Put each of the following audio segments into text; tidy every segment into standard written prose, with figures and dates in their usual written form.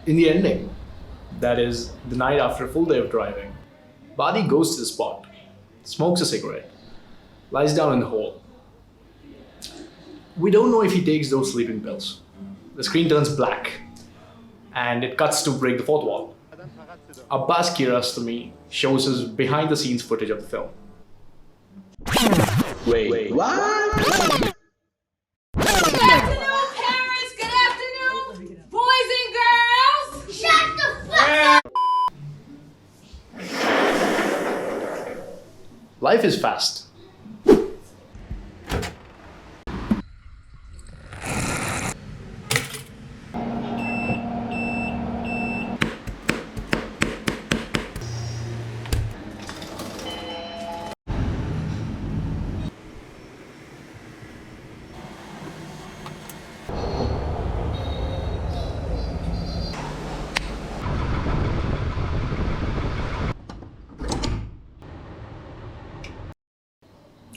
In the ending, that is, the night after a full day of driving, Badi goes to the spot, smokes a cigarette, lies down in the hole. We don't know if he takes those sleeping pills. The screen turns black, and it cuts to break the fourth wall. Abbas Kiarostami shows us behind the scenes footage of the film. Wait, what? Good afternoon, parents. Good afternoon, boys and girls. Shut the fuck up. Life is fast.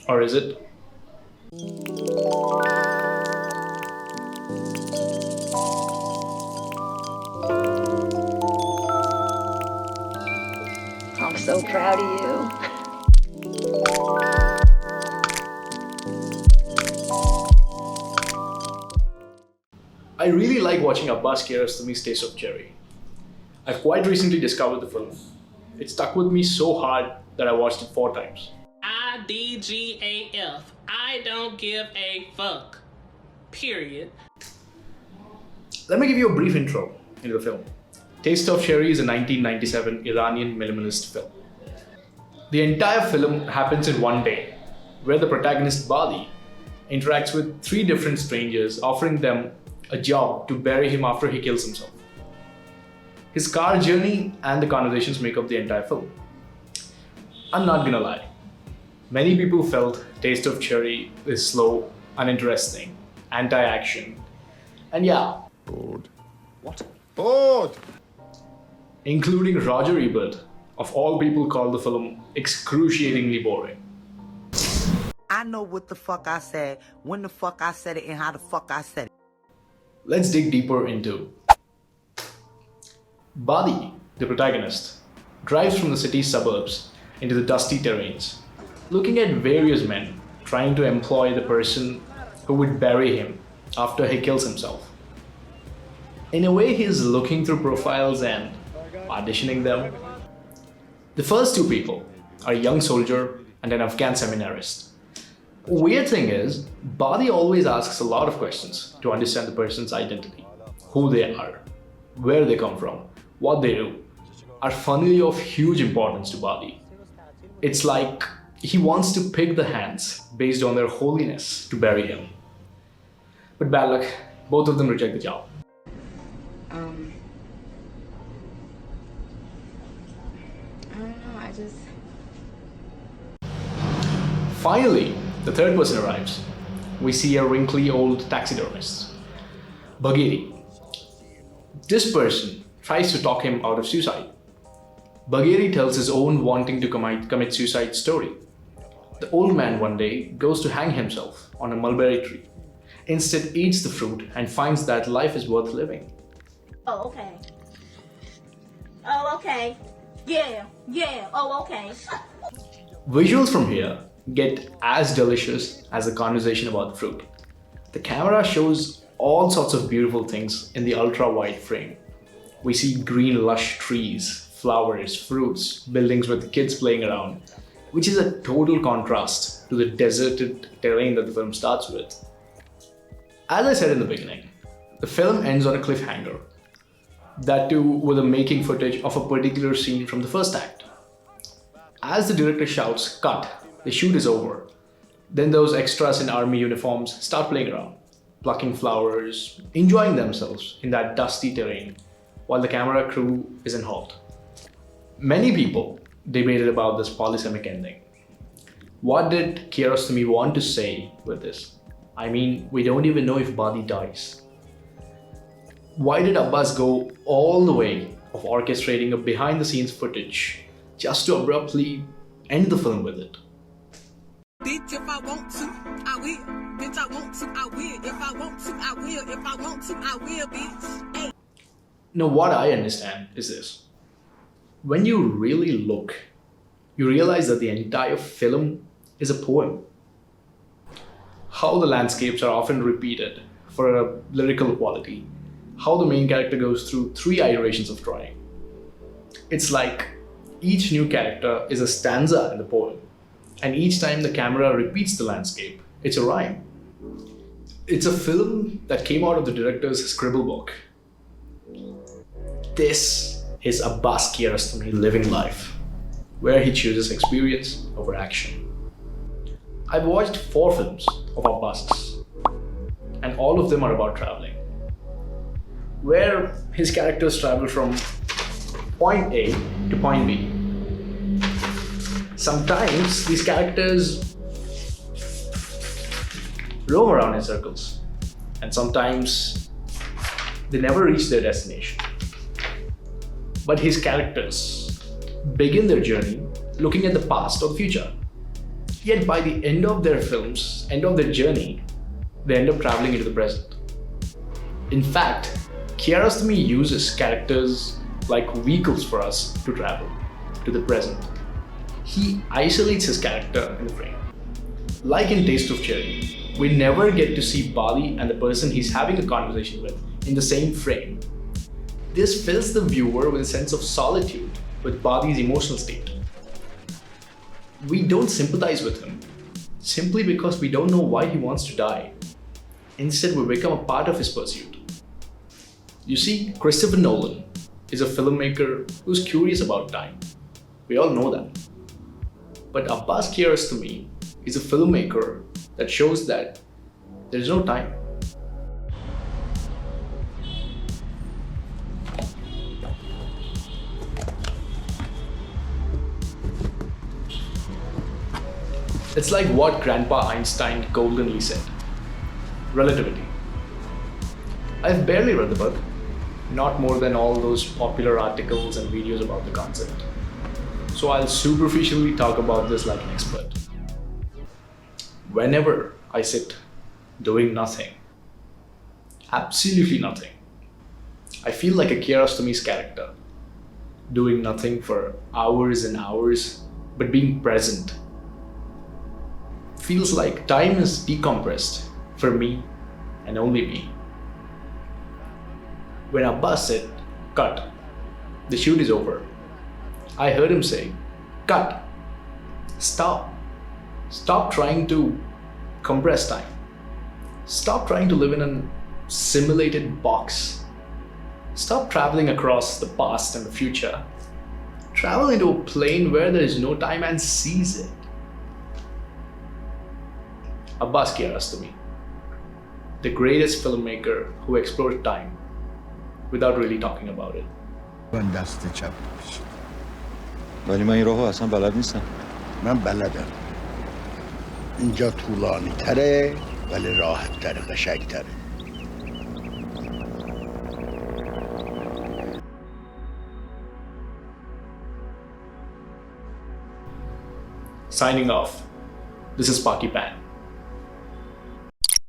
Or is it? I'm so proud of you. I really like watching Abbas Kiarostami's Taste of Cherry. I've quite recently discovered the film. It stuck with me so hard that I watched it 4 times. IDGAF. I don't give a fuck. Period. Let me give you a brief intro into the film. Taste of Cherry is a 1997 Iranian minimalist film. The entire film happens in one day, where the protagonist Badi interacts with 3 different strangers, offering them a job to bury him after he kills himself. His car journey and the conversations make up the entire film. I'm not gonna lie. Many people felt Taste of Cherry is slow, uninteresting, anti-action, and yeah, Bored. What? Bored! including Roger Ebert, of all people, called the film excruciatingly boring. I know what the fuck I said, when the fuck I said it, and how the fuck I said it. Let's dig deeper into Badi, the protagonist, drives from the city's suburbs into the dusty terrains, looking at various men trying to employ the person who would bury him after he kills himself. In a way, he's looking through profiles and auditioning them. The first 2 people are a young soldier and an Afghan seminarist. Weird thing is, Badi always asks a lot of questions to understand the person's identity, who they are, where they come from, what they do, are funnily of huge importance to Badi. It's like he wants to pick the hands based on their holiness to bury him. But bad luck, both of them reject the job. I don't know, I just... Finally, the third person arrives. We see a wrinkly old taxidermist, Bagheri. This person tries to talk him out of suicide. Bagheri tells his own wanting to commit suicide story. The old man one day goes to hang himself on a mulberry tree, instead eats the fruit and finds that life is worth living. Oh, okay. Oh, okay. Yeah. Oh, okay. Visuals from here get as delicious as the conversation about the fruit. The camera shows all sorts of beautiful things in the ultra-wide frame. We see green lush trees, flowers, fruits, buildings with kids playing around, which is a total contrast to the deserted terrain that the film starts with. As I said in the beginning, the film ends on a cliffhanger. That too with a making footage of a particular scene from the first act. As the director shouts, "Cut," the shoot is over. Then those extras in army uniforms start playing around, plucking flowers, enjoying themselves in that dusty terrain, while the camera crew is in halt. Many people debated about this polysemic ending. What did Kiarostami want to say with this? I mean, we don't even know if Badi dies. Why did Abbas go all the way of orchestrating a behind-the-scenes footage just to abruptly end the film with it? Bitch, if I want to, I will. Bitch, I want to, I will. If I want to, I will. If I want to, I will, bitch. Hey. Now, what I understand is this. When you really look, you realize that the entire film is a poem. How the landscapes are often repeated for a lyrical quality, how the main character goes through 3 iterations of drawing. It's like each new character is a stanza in the poem, and each time the camera repeats the landscape, it's a rhyme. It's a film that came out of the director's scribble book. This is Abbas Kiarostami living life, where he chooses experience over action. I've watched 4 films of Abbas's, and all of them are about traveling, where his characters travel from point A to point B. Sometimes these characters roam around in circles, and sometimes they never reach their destination. But his characters begin their journey looking at the past or the future. Yet by the end of their films, end of their journey, they end up traveling into the present. In fact, Kiarostami uses characters like vehicles for us to travel to the present. He isolates his character in the frame. Like in Taste of Cherry, we never get to see Bali and the person he's having a conversation with in the same frame. This fills the viewer with a sense of solitude with Bali's emotional state. We don't sympathize with him simply because we don't know why he wants to die. Instead, we become a part of his pursuit. You see, Christopher Nolan is a filmmaker who's curious about time. We all know that. But Abbas Kiarostami is a filmmaker that shows that there's no time. It's like what Grandpa Einstein goldenly said. Relativity. I've barely read the book, not more than all those popular articles and videos about the concept. So I'll superficially talk about this like an expert. Whenever I sit doing nothing, absolutely nothing, I feel like a Kiarostami's character, doing nothing for hours and hours, but being present. Feels like time is decompressed for me and only me. When Abbas said, "Cut, the shoot is over," I heard him say, "Cut, stop. Stop trying to compress time. Stop trying to live in a simulated box. Stop traveling across the past and the future. Travel into a plane where there is no time and seize it." Abbas Kiarostami, the greatest filmmaker who explored time without really talking about it. من دست چپ باش. ولی من این راهو اصلا بلد نیستم. من بلدم. اینجا طولانی تره ولی راحت تره، قشنگ تره. Signing off. This is Paki Pan.